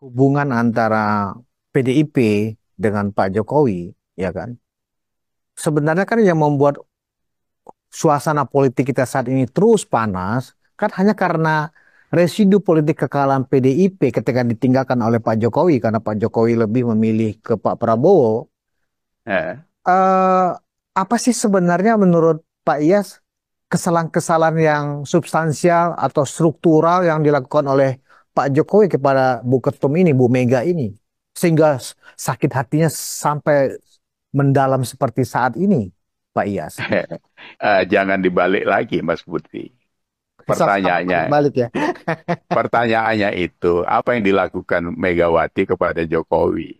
hubungan antara PDIP dengan Pak Jokowi, ya kan? Sebenarnya kan yang membuat suasana politik kita saat ini terus panas, kan hanya karena residu politik kekalahan PDIP ketika ditinggalkan oleh Pak Jokowi, karena Pak Jokowi lebih memilih ke Pak Prabowo. Eh, Eh, apa sih sebenarnya menurut Pak Iyas kesalahan-kesalahan yang substansial atau struktural yang dilakukan oleh Pak Jokowi kepada Bu Ketum ini, Bu Mega ini, sehingga sakit hatinya sampai mendalam seperti saat ini, Pak Iyas? jangan dibalik lagi, Mas Budi. Sama Pertanyaannya, balik-balik ya. pertanyaannya itu apa yang dilakukan Megawati kepada Jokowi?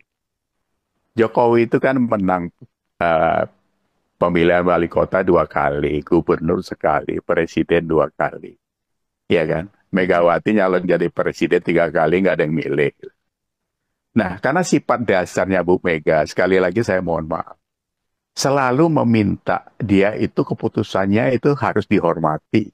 Jokowi itu kan menang eh, pemilihan wali kota 2 kali, gubernur sekali, presiden 2 kali, ya kan? Megawati nyalon jadi presiden 3 kali, nggak ada yang milih. Nah, karena sifat dasarnya Bu Mega, sekali lagi saya mohon maaf, selalu meminta dia itu keputusannya itu harus dihormati.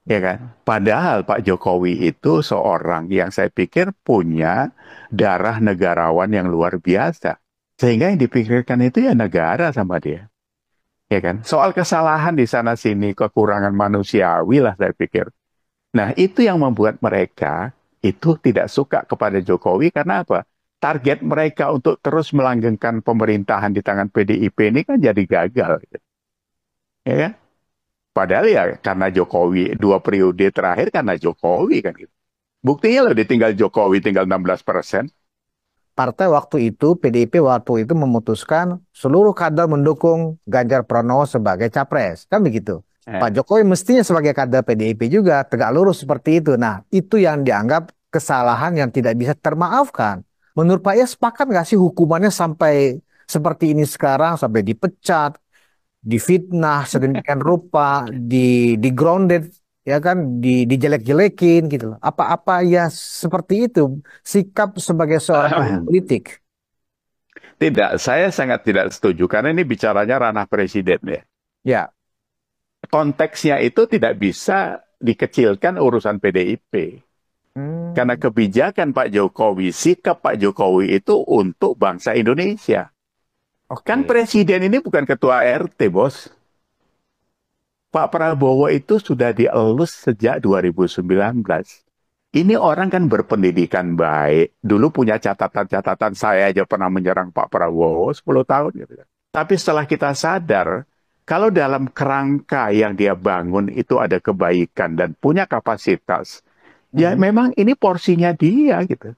Ya kan? Padahal Pak Jokowi itu seorang yang saya pikir punya darah negarawan yang luar biasa. Sehingga yang dipikirkan itu ya negara sama dia. Ya kan? Soal kesalahan di sana sini, kekurangan manusiawi lah saya pikir. Nah, itu yang membuat mereka itu tidak suka kepada Jokowi karena apa? Target mereka untuk terus melanggengkan pemerintahan di tangan PDIP ini kan jadi gagal. Gitu. Ya kan? Padahal ya karena Jokowi 2 periode terakhir karena Jokowi kan gitu. Buktinya loh ditinggal Jokowi tinggal 16%. Partai waktu itu, PDIP waktu itu memutuskan seluruh kader mendukung Ganjar Pranowo sebagai capres. Kan begitu. Pak Eh, Jokowi mestinya sebagai kader PDIP juga tegak lurus seperti itu. Nah, itu yang dianggap kesalahan yang tidak bisa termaafkan. Menurut Pak ya sepakat nggak sih hukumannya sampai seperti ini sekarang, sampai dipecat, difitnah sedemikian rupa, di grounded, ya kan, dijelek-jelekin gitu loh. Apa-apa ya seperti itu sikap sebagai seorang politik. Tidak, saya sangat tidak setuju karena ini bicaranya ranah presiden ya. Ya. Konteksnya itu tidak bisa dikecilkan urusan PDIP. Karena Hmm, kebijakan Pak Jokowi, sikap Pak Jokowi itu untuk bangsa Indonesia. Kan oke. presiden ini bukan ketua RT, bos. Pak Prabowo itu sudah dielus sejak 2019. Ini orang kan berpendidikan baik. Dulu punya catatan-catatan, saya aja pernah menyerang Pak Prabowo 10 tahun. Gitu kan. Tapi setelah kita sadar, kalau dalam kerangka yang dia bangun itu ada kebaikan dan punya kapasitas, ya Mhm. memang ini porsinya dia gitu.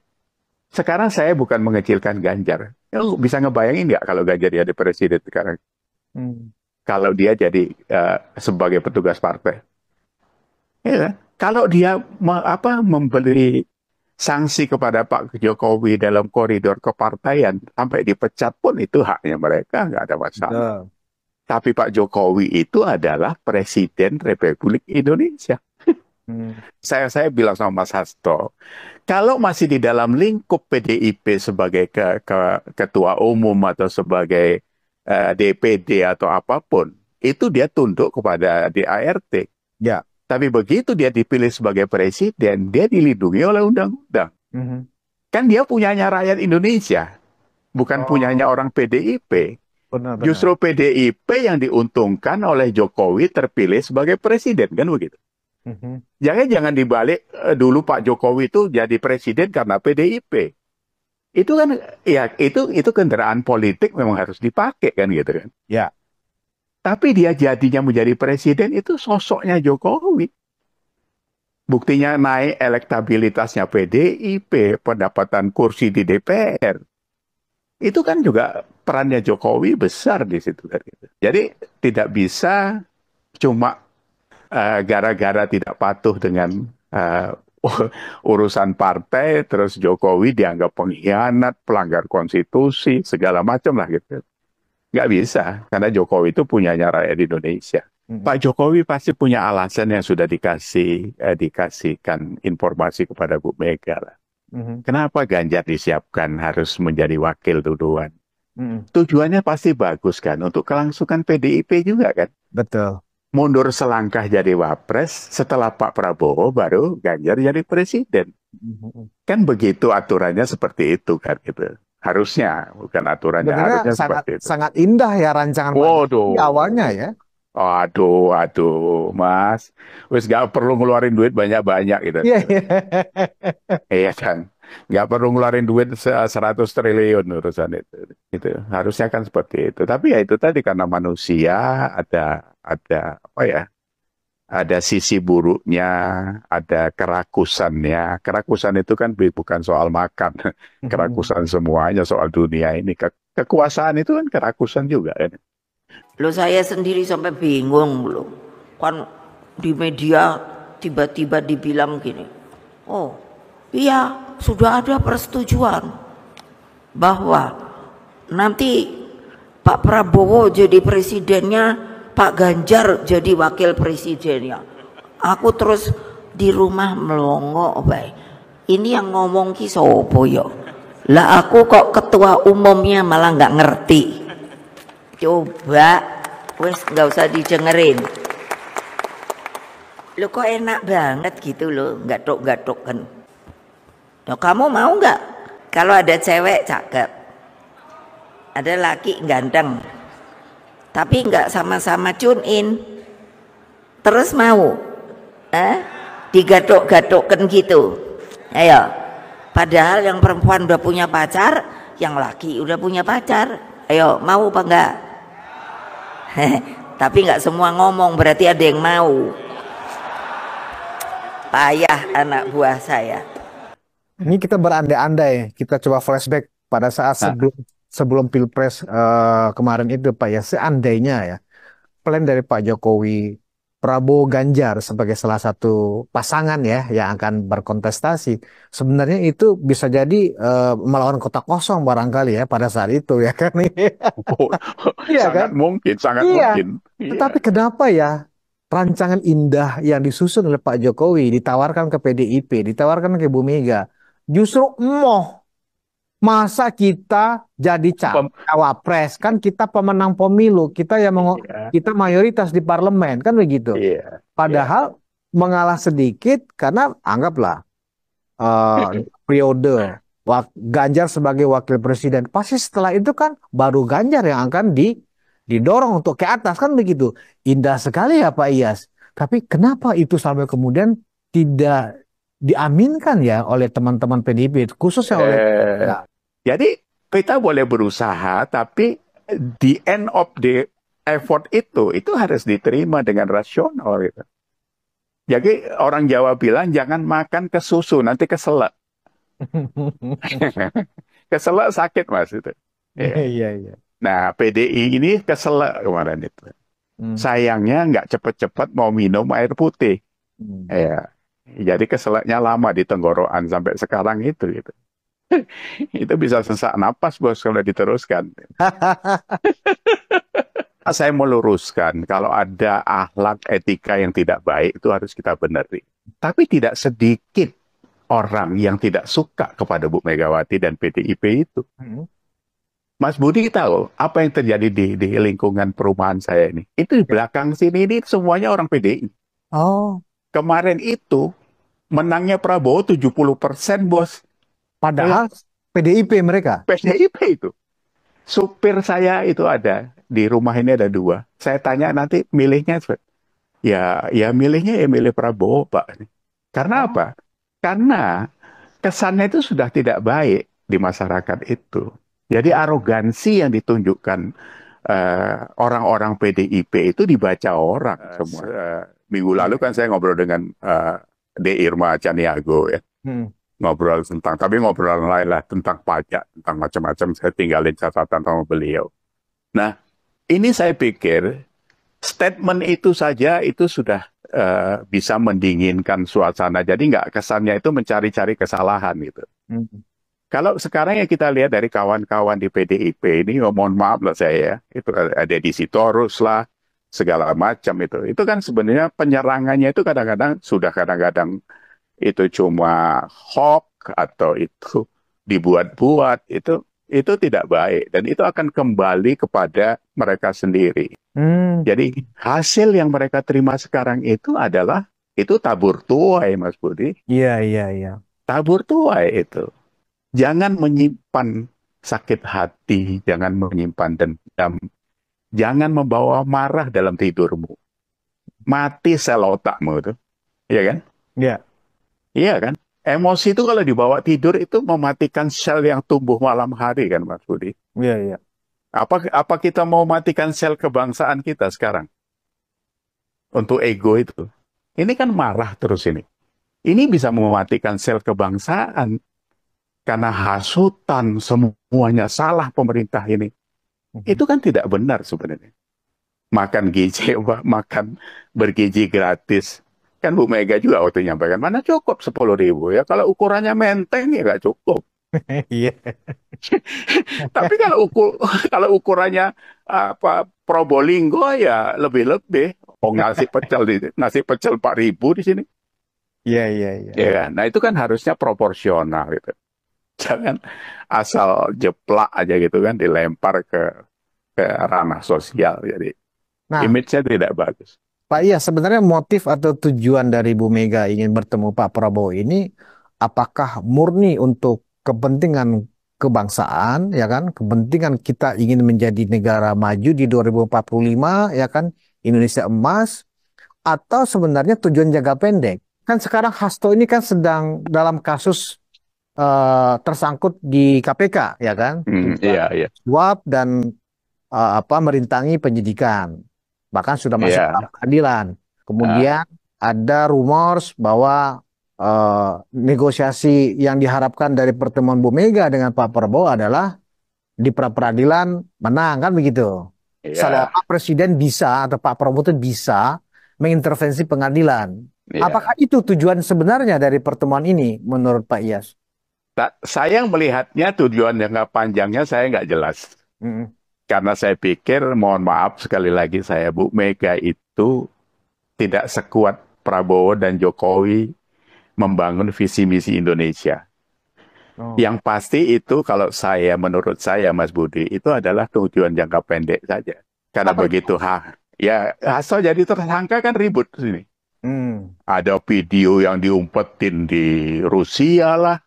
Sekarang saya bukan mengecilkan Ganjar. Lu bisa ngebayangin nggak kalau Ganjar jadi presiden sekarang? Hmm. Kalau dia jadi sebagai petugas partai. Ya, kan? Kalau dia memberi sanksi kepada Pak Jokowi dalam koridor kepartaian sampai dipecat pun itu haknya mereka, nggak ada masalah. Betul. Tapi Pak Jokowi itu adalah Presiden Republik Indonesia. Hmm. Saya bilang sama Mas Hasto, kalau masih di dalam lingkup PDIP sebagai ketua umum atau sebagai DPD atau apapun, itu dia tunduk kepada DART. Ya. Tapi begitu dia dipilih sebagai presiden, dia dilindungi oleh undang-undang. Mhm. Kan dia punyanya rakyat Indonesia, bukan punyanya Oh, orang PDIP. benar-benar. Justru PDIP yang diuntungkan oleh Jokowi terpilih sebagai presiden, kan begitu. Mhm. Jangan dibalik dulu Pak Jokowi itu jadi presiden karena PDIP. Itu kan ya itu kendaraan politik memang harus dipakai kan gitu kan. Ya. Tapi dia jadinya menjadi presiden itu sosoknya Jokowi. Buktinya naik elektabilitasnya PDIP, pendapatan kursi di DPR. Itu kan juga perannya Jokowi besar di situ kan gitu. Jadi tidak bisa cuma gara-gara tidak patuh dengan eh, urusan partai, terus Jokowi dianggap pengkhianat, pelanggar konstitusi, segala macam lah gitu. Nggak bisa, karena Jokowi itu punyanya rakyat Indonesia. Pak Mhm. Jokowi pasti punya alasan yang sudah dikasihkan informasi kepada Bu Mega lah. Mhm. Kenapa Ganjar disiapkan harus menjadi wakil duluan? Mhm. Tujuannya pasti bagus kan, untuk kelangsungan PDIP juga kan. Betul. Mundur selangkah jadi wapres, setelah Pak Prabowo baru Ganjar jadi presiden. Mhm. Kan begitu aturannya seperti itu kan gitu. Harusnya, bukan aturannya, Sebenarnya harusnya sangat seperti itu. sangat indah ya rancangan Pak Jokowi awalnya Waduh, ya. aduh, aduh, Mas, wis gak perlu ngeluarin duit banyak-banyak gitu. Iya, iya. Iya kan, nggak perlu ngeluarin duit 100 triliun urusan itu. Itu harusnya kan seperti itu. Tapi ya itu tadi karena manusia ada ada apa ya? Ada sisi buruknya, ada kerakusannya. Kerakusan itu kan bukan soal makan, kerakusan semuanya soal dunia ini. Kekuasaan itu kan kerakusan juga kan. Lo saya sendiri sampai bingung loh. Kan di media tiba-tiba dibilang gini. Oh, iya, sudah ada persetujuan bahwa nanti Pak Prabowo jadi presidennya, Pak Ganjar jadi wakil presidennya. Aku terus di rumah melongo, baik. Ini yang ngomong ki sopo yo. Lah aku kok ketua umumnya malah nggak ngerti. Coba, wes nggak usah didengerin. Lo kok enak banget gitu loh, gatok-gatok kan. Nah, kamu mau nggak? Kalau ada cewek cakep, ada laki ganteng, tapi nggak sama-sama tune in, terus mau? Digatok-gatokkan gitu. Ayo, padahal yang perempuan udah punya pacar, yang laki udah punya pacar. Ayo, mau apa enggak? Tapi nggak semua ngomong, berarti ada yang mau. Payah anak buah saya. Ini kita berandai-andai, kita coba flashback pada saat Nah, sebelum sebelum Pilpres kemarin itu Pak ya, seandainya ya plan dari Pak Jokowi Prabowo Ganjar sebagai salah satu pasangan ya yang akan berkontestasi, sebenarnya itu bisa jadi melawan kota kosong barangkali ya pada saat itu ya kan? Iya kan? sangat mungkin, sangat Iya. mungkin. Iya. Tetapi kenapa ya rancangan indah yang disusun oleh Pak Jokowi ditawarkan ke PDIP, ditawarkan ke Bu Mega, justru emoh. Masa kita jadi Pem- cawapres, kan kita pemenang pemilu, iya, kita mayoritas di parlemen, kan begitu. iya, iya. Padahal mengalah sedikit karena anggaplah eh, periode Ganjar sebagai wakil presiden. Pasti setelah itu kan baru Ganjar yang akan didorong untuk ke atas, kan begitu. Indah sekali ya Pak Iyas. Tapi kenapa itu sampai kemudian tidak diaminkan ya oleh teman-teman PDIP, khususnya oleh Eh, ya. jadi kita boleh berusaha, tapi the end of the effort itu harus diterima dengan rasional gitu. Jadi orang Jawa bilang jangan makan ke susu, nanti keselak. Keselak sakit Mas itu. Iya, Iya. iya, iya. Nah, PDI ini keselak kemarin itu. Hmm, Sayangnya nggak cepet-cepet mau minum air putih. hmm. Iya. Jadi keselaknya lama di tenggorokan sampai sekarang itu gitu. Itu bisa sesak napas bos kalau diteruskan. Saya meluruskan kalau ada akhlak etika yang tidak baik itu harus kita benerin. Tapi tidak sedikit orang yang tidak suka kepada Bu Megawati dan PDIP itu. Hmm. Mas Budi tahu apa yang terjadi di lingkungan perumahan saya ini? Itu di belakang sini ini semuanya orang PDI. Oh, Kemarin itu menangnya Prabowo 70% bos. padahal Kayak PDIP mereka. PDIP itu. Supir saya itu ada. Di rumah ini ada dua. Saya tanya nanti milihnya. Ya milihnya ya milih Prabowo Pak. Karena Oh. apa? Karena kesannya itu sudah tidak baik di masyarakat itu. Jadi arogansi yang ditunjukkan orang-orang PDIP itu dibaca orang semua. Minggu lalu kan saya ngobrol dengan De Irma Caniago ya. Hmm. Ngobrol tentang, tapi ngobrol lain lah tentang pajak, tentang macam-macam. Saya tinggalin catatan sama beliau. Nah, ini saya pikir statement itu saja itu sudah bisa mendinginkan suasana. Jadi nggak kesannya itu mencari-cari kesalahan gitu. Hmm. Kalau sekarang yang kita lihat dari kawan-kawan di PDIP ini, oh, mohon maaf lah saya ya, itu ada di Sitorus lah, segala macam itu. Itu kan sebenarnya penyerangannya itu kadang-kadang itu cuma hoax atau itu dibuat-buat, itu tidak baik dan itu akan kembali kepada mereka sendiri. Hmm. Jadi hasil yang mereka terima sekarang itu adalah itu tabur tuai, Mas Budi. Iya, iya, iya. Tabur tuai itu. Jangan menyimpan sakit hati, jangan menyimpan dendam, jangan membawa marah dalam tidurmu. Mati sel otakmu itu, iya kan? Ya. Iya kan? Emosi itu kalau dibawa tidur itu mematikan sel yang tumbuh malam hari kan, Mas Budi. Iya, iya. Apa kita mau matikan sel kebangsaan kita sekarang untuk ego itu? Ini kan marah terus ini. Ini bisa mematikan sel kebangsaan karena hasutan semuanya salah pemerintah ini. Itu kan tidak benar sebenarnya. Makan gizi, makan bergizi gratis. Kan Bu Mega juga waktu nyampaikan, mana cukup 10.000 ya. Kalau ukurannya menteng ya nggak cukup. Iya. Tapi kalau ukurannya Probolinggo ya lebih-lebih. Oh, nasi pecel 4.000 di sini. Iya, iya, iya. Ya kan? Nah itu kan harusnya proporsional gitu. Jangan asal jeplak aja gitu kan dilempar ke ranah sosial. Jadi Nah, image-nya tidak bagus. Pak Iya, sebenarnya motif atau tujuan dari Bu Mega ingin bertemu Pak Prabowo ini apakah murni untuk kepentingan kebangsaan, ya kan? Kepentingan kita ingin menjadi negara maju di 2045, ya kan? Indonesia emas, atau sebenarnya tujuan jangka pendek? Kan sekarang Hasto ini kan sedang dalam kasus tersangkut di KPK, ya kan? Iya, iya, Suap dan merintangi penyidikan, bahkan sudah masuk ke iya. pengadilan. Kemudian ada rumors bahwa negosiasi yang diharapkan dari pertemuan Bu Mega dengan Pak Prabowo adalah di pra peradilan menang, kan begitu. Iya, Seolah Presiden bisa atau Pak Prabowo itu bisa mengintervensi pengadilan. Apakah iya. itu tujuan sebenarnya dari pertemuan ini menurut Pak Iyas? Saya melihatnya tujuan jangka panjangnya saya nggak jelas. Mm. Karena saya pikir, mohon maaf sekali lagi saya, Bu Mega itu tidak sekuat Prabowo dan Jokowi membangun visi misi Indonesia. Oh. Yang pasti itu kalau menurut saya Mas Budi, itu adalah tujuan jangka pendek saja. Karena Apa itu? begitu, ya Hasto jadi tersangka kan ribut sini. Hmm. Ada video yang diumpetin di Rusia lah,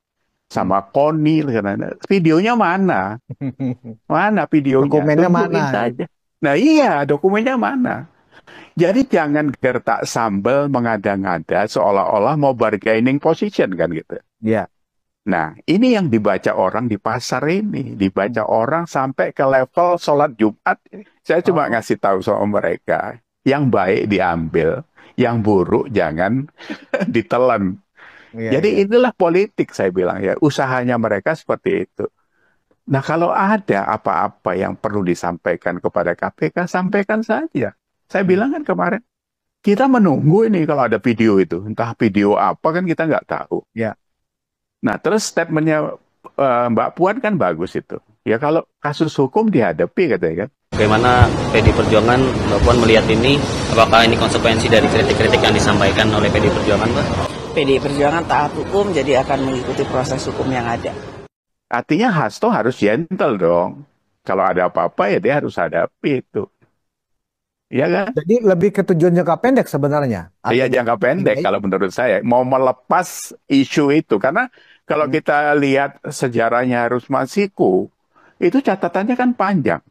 Hmm. sama Koni. Videonya mana? Mana videonya? Dokumennya mana? Tunjukin saja. Nah iya, dokumennya mana? Jadi jangan gertak sambal mengada-ngada seolah-olah mau bargaining position kan gitu. Ya. Nah, ini yang dibaca orang di pasar ini, dibaca orang sampai ke level sholat Jumat. Saya cuma Oh, ngasih tahu sama mereka, yang baik diambil, yang buruk jangan ditelan. iya, iya. Jadi inilah politik saya bilang ya, usahanya mereka seperti itu. Nah, kalau ada apa-apa yang perlu disampaikan kepada KPK, sampaikan saja. Saya Hmm. bilang kan kemarin, kita menunggu ini kalau ada video itu. Entah video apa kan kita nggak tahu. Ya. Nah, terus statementnya Mbak Puan kan bagus itu. Ya kalau kasus hukum dihadapi katanya kan. Bagaimana PD Perjuangan, Mbak Puan melihat ini? Apakah ini konsekuensi dari kritik-kritik yang disampaikan oleh PD Perjuangan, Mbak? PDI Perjuangan taat hukum, jadi akan mengikuti proses hukum yang ada. Artinya Hasto harus gentle dong. Kalau ada apa-apa ya dia harus hadapi itu. Iya kan? Jadi lebih ke tujuan jangka pendek sebenarnya. Iya Artinya, jangka pendek kalau menurut saya. Mau melepas isu itu. Karena kalau Hmm. kita lihat sejarahnya Harus Masiku, itu catatannya kan panjang.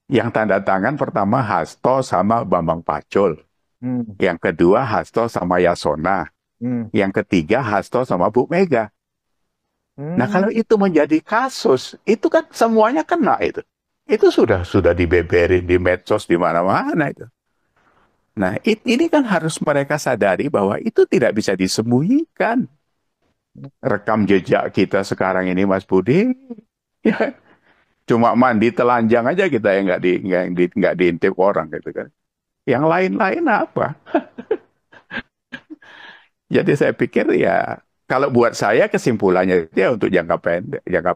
Yang tanda tangan pertama Hasto sama Bambang Pacul. Hmm. Yang kedua Hasto sama Yasona. Hmm. Yang ketiga Hasto sama Bu Mega. Nah Hmm. kalau itu menjadi kasus, itu kan semuanya kena itu. Itu sudah dibeberin di medsos di mana-mana itu. Nah ini kan harus mereka sadari bahwa itu tidak bisa disembunyikan. Rekam jejak kita sekarang ini Mas Budi, ya cuma mandi telanjang aja kita yang nggak diintip orang gitu kan. Yang lain-lain apa? Jadi saya pikir ya kalau buat saya kesimpulannya ya untuk jangka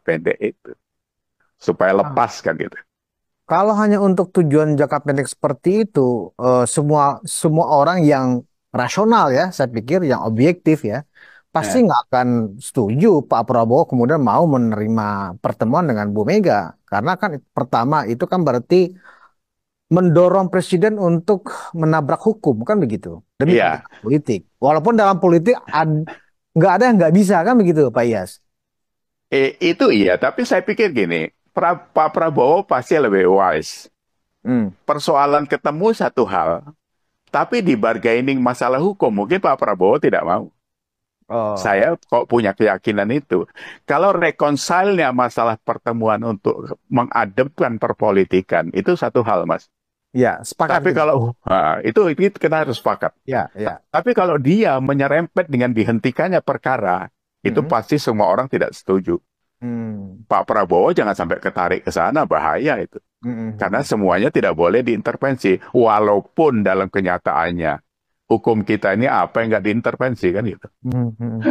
pendek itu supaya Ah, lepas kan gitu. kalau hanya untuk tujuan jangka pendek seperti itu, semua semua orang yang rasional ya, saya pikir yang objektif ya, pasti Eh, nggak akan setuju Pak Prabowo kemudian mau menerima pertemuan dengan Bu Mega, karena kan pertama itu kan berarti mendorong presiden untuk menabrak hukum, kan begitu, demi Iya, kepentingan politik. Walaupun dalam politik nggak ada yang nggak bisa kan begitu Pak Iyas? Itu iya, tapi saya pikir gini, Pak Prabowo pasti lebih wise. Hmm. Persoalan ketemu satu hal, tapi di bargaining masalah hukum mungkin Pak Prabowo tidak mau. Oh, Saya kok punya keyakinan itu. Kalau reconcile-nya masalah pertemuan untuk mengadepkan perpolitikan, itu satu hal, Mas. ya sepakat Tapi kita. kalau itu kita harus sepakat. Ya, ya. Tapi kalau dia menyerempet dengan dihentikannya perkara, itu Mm-mm. pasti semua orang tidak setuju. Hmm. Pak Prabowo jangan sampai ketarik ke sana, bahaya itu. Mm-mm. Karena semuanya tidak boleh diintervensi, walaupun dalam kenyataannya hukum kita ini apa yang nggak diintervensi kan gitu. Mm-mm.